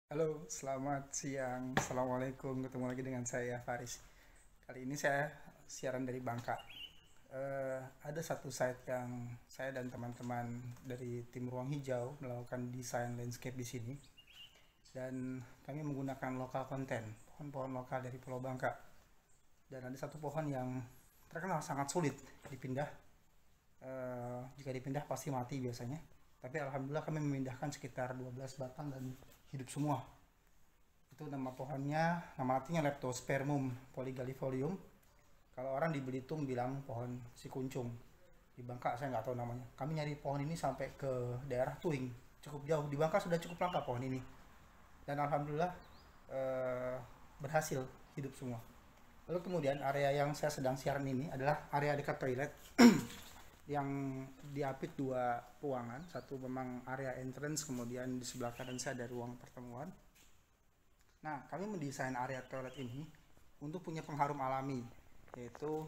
Halo, selamat siang. Assalamualaikum. Ketemu lagi dengan saya Faris. Kali ini saya siaran dari Bangka. Ada satu site yang saya dan teman-teman dari tim Ruang Hijau melakukan desain landscape di sini, dan kami menggunakan lokal konten, pohon-pohon lokal dari Pulau Bangka. Dan ada satu pohon yang terkenal sangat sulit dipindah. Jika dipindah pasti mati biasanya. Tapi alhamdulillah kami memindahkan sekitar 12 batang dan hidup semua. Itu nama pohonnya, nama artinya Leptospermum polygalifolium. Kalau orang di Belitung bilang pohon si kuncung. Di Bangka saya nggak tahu namanya. Kami nyari pohon ini sampai ke daerah Tuing, cukup jauh. Di Bangka sudah cukup langka pohon ini. Dan alhamdulillah eh, berhasil hidup semua. Lalu kemudian area yang saya sedang siaran ini adalah area dekat toilet yang diapit dua ruangan. Satu memang area entrance, kemudian di sebelah kanan saya ada ruang pertemuan. Nah, kami mendesain area toilet ini untuk punya pengharum alami, yaitu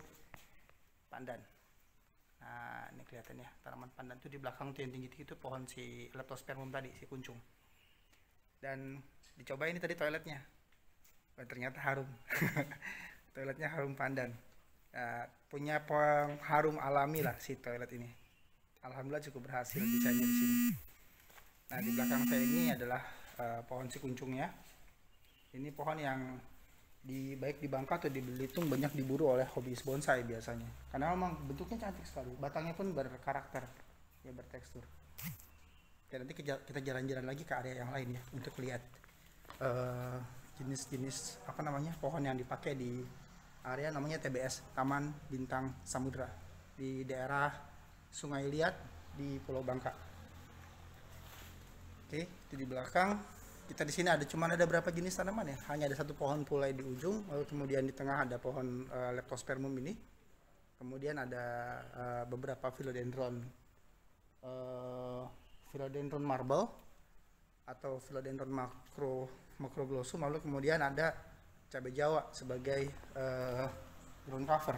pandan. Nah, ini kelihatan ya, tanaman pandan itu di belakang tuh yang tinggi-tinggi itu pohon si Leptospermum tadi, si kuncung. Dan dicoba ini tadi toiletnya. Dan ternyata harum. Toiletnya harum pandan. Punya pengharum alami lah si toilet ini. Alhamdulillah cukup berhasil desainnya di sini. Nah, di belakang saya ini adalah pohon si kuncungnya. Ini pohon yang baik di Bangka atau di Belitung banyak diburu oleh hobis bonsai biasanya. Karena memang bentuknya cantik sekali. Batangnya pun berkarakter, ya bertekstur. Ya, nanti kita jalan-jalan lagi ke area yang lain ya untuk lihat jenis-jenis apa namanya pohon yang dipakai di area namanya TBS, Taman Bintang Samudra, di daerah Sungai Liat di Pulau Bangka. Oke, itu di belakang. Kita di sini ada berapa jenis tanaman ya? Hanya ada satu pohon pulai di ujung, lalu kemudian di tengah ada pohon Leptospermum ini. Kemudian ada beberapa philodendron, philodendron marble atau philodendron makroglossum. Lalu kemudian ada cabai Jawa sebagai ground cover.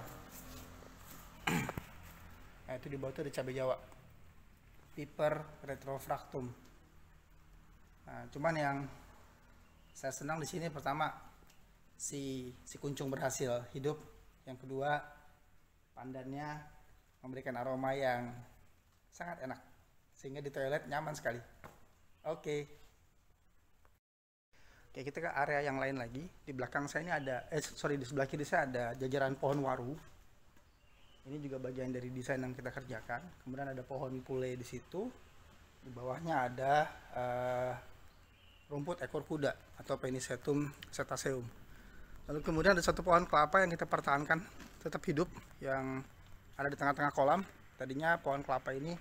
Nah, itu di bawah itu ada cabai Jawa, Piper retrofractum. Nah, cuman yang saya senang di sini pertama si kuncung berhasil hidup, yang kedua pandannya memberikan aroma yang sangat enak sehingga di toilet nyaman sekali. Oke. Oke, kita ke area yang lain lagi. Di belakang saya ini ada di sebelah kiri saya ada jajaran pohon waru. Ini juga bagian dari desain yang kita kerjakan. Kemudian ada pohon pule di situ. Di bawahnya ada rumput ekor kuda atau Penicetum cetaceum. Lalu kemudian ada satu pohon kelapa yang kita pertahankan tetap hidup, yang ada di tengah-tengah kolam. Tadinya pohon kelapa ini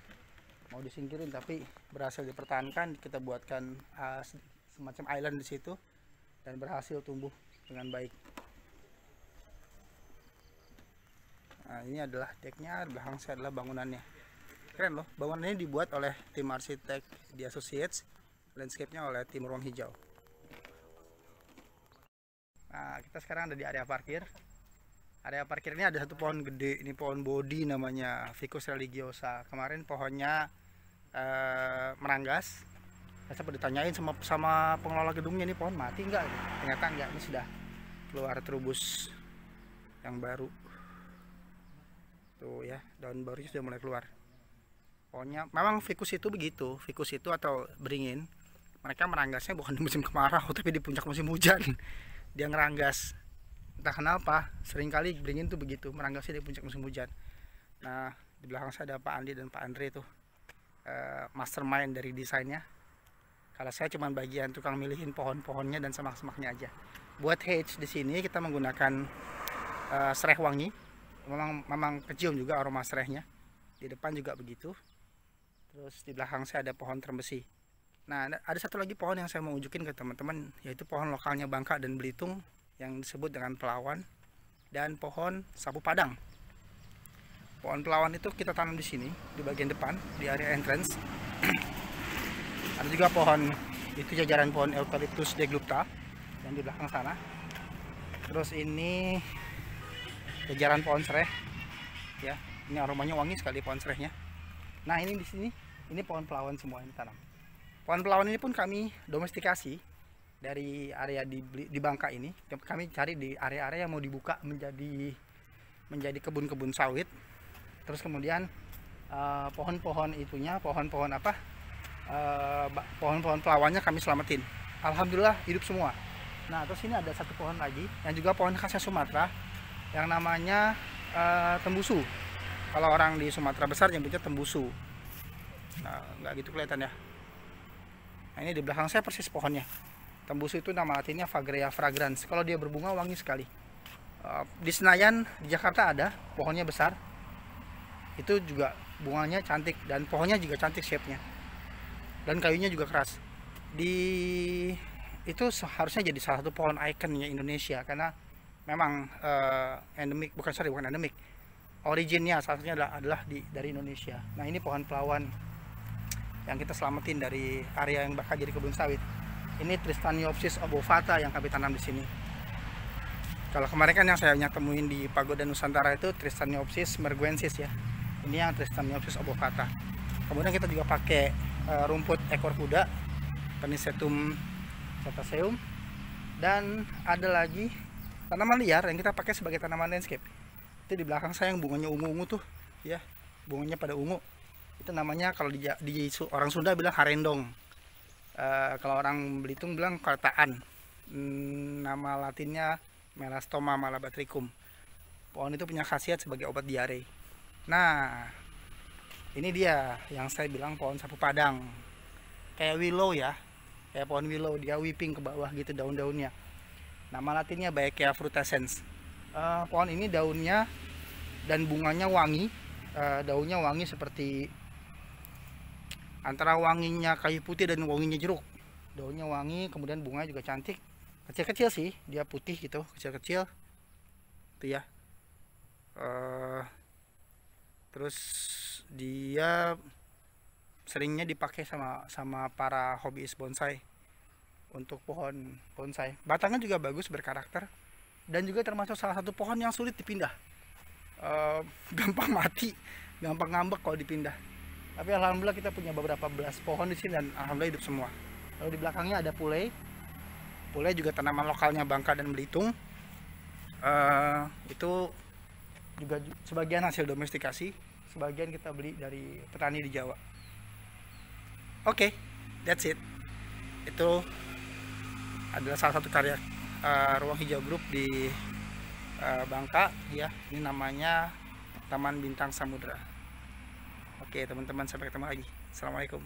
mau disingkirin tapi berhasil dipertahankan. Kita buatkan semacam island di situ dan berhasil tumbuh dengan baik. Nah, ini adalah decknya, di belakang saya adalah bangunannya. Keren loh, bangunan ini dibuat oleh tim arsitek di Associates, landscape-nya oleh tim Ruang Hijau. Nah, kita sekarang ada di area parkir. Area parkir ini ada satu pohon gede, ini pohon bodi namanya Ficus religiosa. Kemarin pohonnya meranggas. Saya sempat ditanyain sama pengelola gedungnya, ini pohon mati enggak? Ternyata enggak, ini sudah keluar terubus yang baru. Tuh ya, daun barunya sudah mulai keluar. Pohonnya memang ficus itu begitu, ficus itu atau beringin. Mereka meranggasnya bukan di musim kemarau tapi di puncak musim hujan. Dia ngeranggas. Entah kenapa, seringkali beringin tuh begitu, meranggasnya di puncak musim hujan. Nah, di belakang saya ada Pak Andi dan Pak Andre tuh, mastermind dari desainnya. Kalau saya cuma bagian tukang milihin pohon-pohonnya dan semak-semaknya aja. Buat hedge di sini kita menggunakan sereh wangi. Memang kecium juga aroma serehnya. Di depan juga begitu. Terus di belakang saya ada pohon terem besi. Nah, ada satu lagi pohon yang saya mau unjukin ke teman-teman, yaitu pohon lokalnya Bangka dan Belitung yang disebut dengan pelawan dan pohon sapu padang. Pohon pelawan itu kita tanam di sini, di bagian depan, di area entrance. Ada juga pohon, itu jajaran pohon Eucalyptus deglupta yang di belakang sana. Terus ini jajaran pohon sereh, ya. Ini aromanya wangi sekali pohon serehnya. Nah, ini di sini, ini pohon pelawan semua ini tanam. Pohon pelawan ini pun kami domestikasi dari area di Bangka ini. Kami cari di area-area yang mau dibuka menjadi kebun-kebun sawit. Terus kemudian pohon-pohon pohon-pohon pelawannya kami selamatin. Alhamdulillah hidup semua. Nah, terus ini ada satu pohon lagi yang juga pohon khasnya Sumatera yang namanya tembusu. Kalau orang di Sumatera besar nyebutnya tembusu. Nah, nggak gitu kelihatan ya. Nah, ini di belakang saya persis pohonnya. Tembusu itu nama latinnya Fageria fragrans. Kalau dia berbunga wangi sekali. Di Senayan, di Jakarta ada, pohonnya besar. Itu juga bunganya cantik dan pohonnya juga cantik shape-nya. Dan kayunya juga keras. Itu seharusnya jadi salah satu pohon ikonnya Indonesia karena memang endemik, bukan endemik. Originnya salah satunya adalah dari Indonesia. Nah, ini pohon pelawan yang kita selamatin dari area yang bakal jadi kebun sawit. Ini Tristaniopsis obovata yang kami tanam di sini. Kalau kemarin kan yang saya temuin di Pagoda Nusantara itu Tristaniopsis merguensis ya. Ini yang Tristaniopsis obovata. Kemudian kita juga pakai rumput ekor kuda, Panicetum cetaceum, dan ada lagi tanaman liar yang kita pakai sebagai tanaman landscape. Itu di belakang saya yang bunganya ungu-ungu tuh, ya, bunganya pada ungu. Itu namanya kalau di orang Sunda bilang harendong. Kalau orang Belitung bilang kartaan. Nama latinnya Melastoma malabatricum. Pohon itu punya khasiat sebagai obat diare. Nah, ini dia yang saya bilang pohon sapu padang. Kayak willow ya. Kayak pohon willow, dia whipping ke bawah gitu daun-daunnya. Nama latinnya Baekea frutescens. Pohon ini daunnya dan bunganya wangi. Daunnya wangi seperti antara wanginya kayu putih dan wanginya jeruk. Daunnya wangi, kemudian bunga juga cantik. Kecil-kecil sih, dia putih gitu, kecil-kecil. Itu ya. Terus dia seringnya dipakai sama para hobis bonsai untuk pohon bonsai. Batangnya juga bagus, berkarakter, dan juga termasuk salah satu pohon yang sulit dipindah. Gampang mati, gampang ngambek kalau dipindah. Tapi alhamdulillah kita punya beberapa belas pohon di sini dan alhamdulillah hidup semua. Lalu di belakangnya ada pulei. Pulei juga tanaman lokalnya Bangka dan Belitung. Itu juga sebagian hasil domestikasi, sebagian kita beli dari petani di Jawa. Oke, that's it. Itu adalah salah satu karya Ruang Hijau Group di Bangka ya. Ini namanya Taman Bintang Samudra. Oke teman-teman, sampai ketemu lagi. Assalamualaikum.